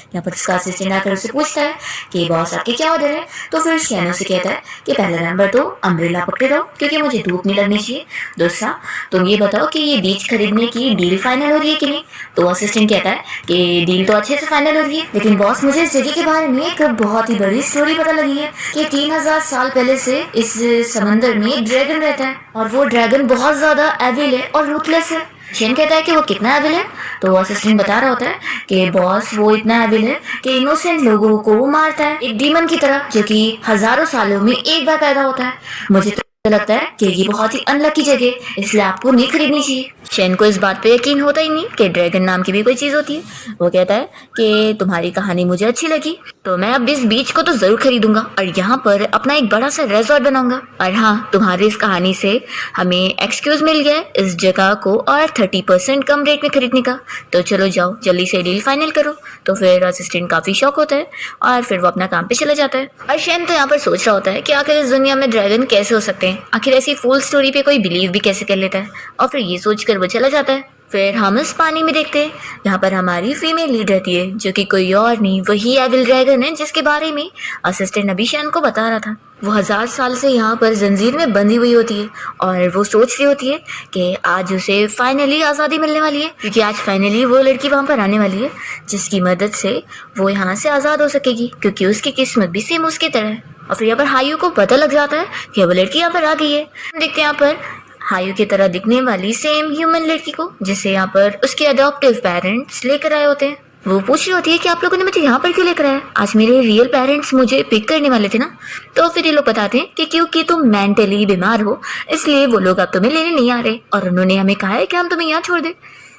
यहाँ पर उसका असिस्टेंट आकर उससे पूछता है कि बॉस आपके क्या ऑर्डर है। तो फिर शेन उसे कहता है कि पहला नंबर तो अम्ब्रेला पकड़े रहो क्योंकि मुझे धूप नहीं लगनी चाहिए। दूसरा, तुम ये बताओ कि ये बीज खरीदने की डील फाइनल हो रही है कि नहीं। तो असिस्टेंट कहता है कि डील तो अच्छे से फाइनल हो रही है, लेकिन बॉस मुझे इस जगह के बारे में एक बहुत ही बड़ी स्टोरी पता लगी है कि 3000 साल पहले से इस समंदर में एक ड्रैगन रहता है और वो ड्रैगन बहुत ज्यादा एविल है और रूथलेस है। शेन कहता है कि वो कितना एविल है। तो असिस्टेंट बता रहा होता है कि बॉस वो इतना एविल है कि इनोसेंट लोगों को वो मारता है, एक डीमन की तरह जो कि हजारों सालों में एक बार पैदा होता है। मुझे तो लगता है कि ये बहुत ही अनलकी जगह है, इसलिए आपको नहीं खरीदनी चाहिए। शेन को इस बात पे यकीन होता ही नहीं कि ड्रैगन नाम की भी कोई चीज होती है। वो कहता है कि तुम्हारी कहानी मुझे अच्छी लगी तो मैं अब इस बीच को तो जरूर खरीदूंगा और यहाँ पर अपना एक बड़ा सा रिजॉर्ट बनाऊंगा। और हाँ, तुम्हारी इस कहानी से हमें एक्सक्यूज मिल गया है इस जगह को और 30% कम रेट में खरीदने का। तो चलो जाओ जल्दी से डील फाइनल करो। तो फिर असिस्टेंट काफी शौक होता है और फिर वो अपना काम पे चला जाता है। और शेन तो यहाँ पर सोच रहा होता है कि आखिर इस दुनिया में ड्रैगन कैसे हो सकते हैं, आखिर ऐसी फुल स्टोरी पे कोई बिलीव भी कैसे कर लेता है। और फिर ये सोचकर वो चला जाता है। फिर हम इस पानी में देखते हैं यहाँ पर हमारी फीमेल लीड रहती है जो कि कोई और नहीं वही एविल ड्रैगन है जिसके बारे में असिस्टेंट अभी शेन को बता रहा था। वो 1000 साल से यहाँ पर जंजीर में बंधी हुई होती है और वो सोच रही होती है कि आज उसे फाइनली आज़ादी मिलने वाली है क्योंकि आज फाइनली वो लड़की वहाँ पर आने वाली है जिसकी मदद से वो यहाँ से आज़ाद हो सकेगी क्योंकि उसकी किस्मत भी सेम उसकी तरह है। और फिर यहाँ पर हायू को पता लग जाता है कि वो लड़की यहाँ पर आ गई है। देखते हैं यहाँ पर हायू की तरह दिखने वाली सेम ह्यूमन लड़की को जिसे यहाँ पर उसके अडॉप्टिव पेरेंट्स लेकर आए होते हैं। वो पूछ रही होती है कि आप लोगों ने मुझे यहाँ पर क्यों लेकर आया, आज मेरे रियल पेरेंट्स मुझे पिक करने वाले थे ना। तो फिर ये लोग बताते हैं कि क्योंकि तुम मेंटली बीमार हो इसलिए वो लोग अब तुम्हें लेने नहीं आ रहे और उन्होंने हमें कहा है कि हम तुम्हें यहाँ छोड़ दें।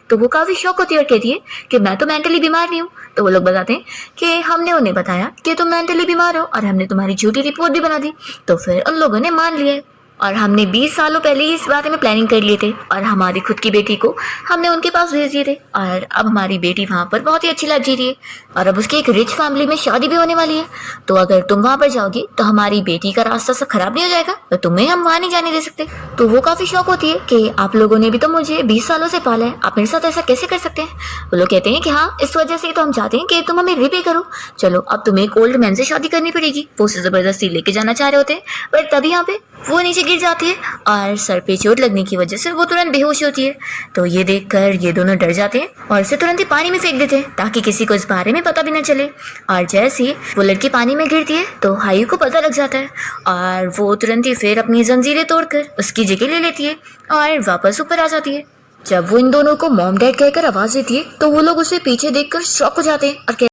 तो वो काफी शौक होती है और कहती है कि मैं तो मेंटली बीमार नहीं हूँ। तो वो लोग बताते हैं कि हमने उन्हें बताया कि तुम मेंटली बीमार हो और हमने तुम्हारी झूठी रिपोर्ट भी बना दी। तो फिर उन लोगों ने मान लिया और हमने 20 सालों पहले ही इस बारे में प्लानिंग कर लिए थे और हमारी खुद की बेटी को हमने उनके पास भेज दिए थे और अब हमारी बेटी वहाँ पर बहुत ही अच्छी लाइफ जी रही है और अब उसकी एक रिच फैमिली में शादी भी होने वाली है। तो अगर तुम वहाँ पर जाओगी तो हमारी बेटी का रास्ता सब खराब नहीं हो जाएगा, तो तुम्हें हम वहाँ नहीं जाने दे सकते। तो वो काफी शौक होती है कि आप लोगों ने भी तो मुझे 20 सालों से पाला है, आप मेरे साथ ऐसा कैसे कर सकते हैं। वो लोग कहते हैं कि हाँ, इस वजह से तो हम चाहते हैं कि तुम हमें रिपे करो। चलो अब तुम्हें एक ओल्ड मैन से शादी करनी पड़ेगी। वो उसे जबरदस्ती लेके जाना चाह रहे होते हैं पर तभी यहाँ पे वो नीचे गिर जाती है और सर पे चोट लगने की वजह से वो तुरंत बेहोश होती है। तो ये देखकर ये दोनों डर जाते हैं और इसे तुरंत ही पानी में फेंक देते हैं ताकि किसी को इस बारे में पता भी न चले। और जैसे ही वो लड़की पानी में गिरती है तो हायू को पता लग जाता है और वो तुरंत ही फिर अपनी जंजीरें तोड़कर उसकी जगह ले लेती है और वापस ऊपर आ जाती है। जब वो इन दोनों को मॉम डैड कहकर आवाज देती है तो वो लोग उसे पीछे देखकर शॉक हो जाते हैं और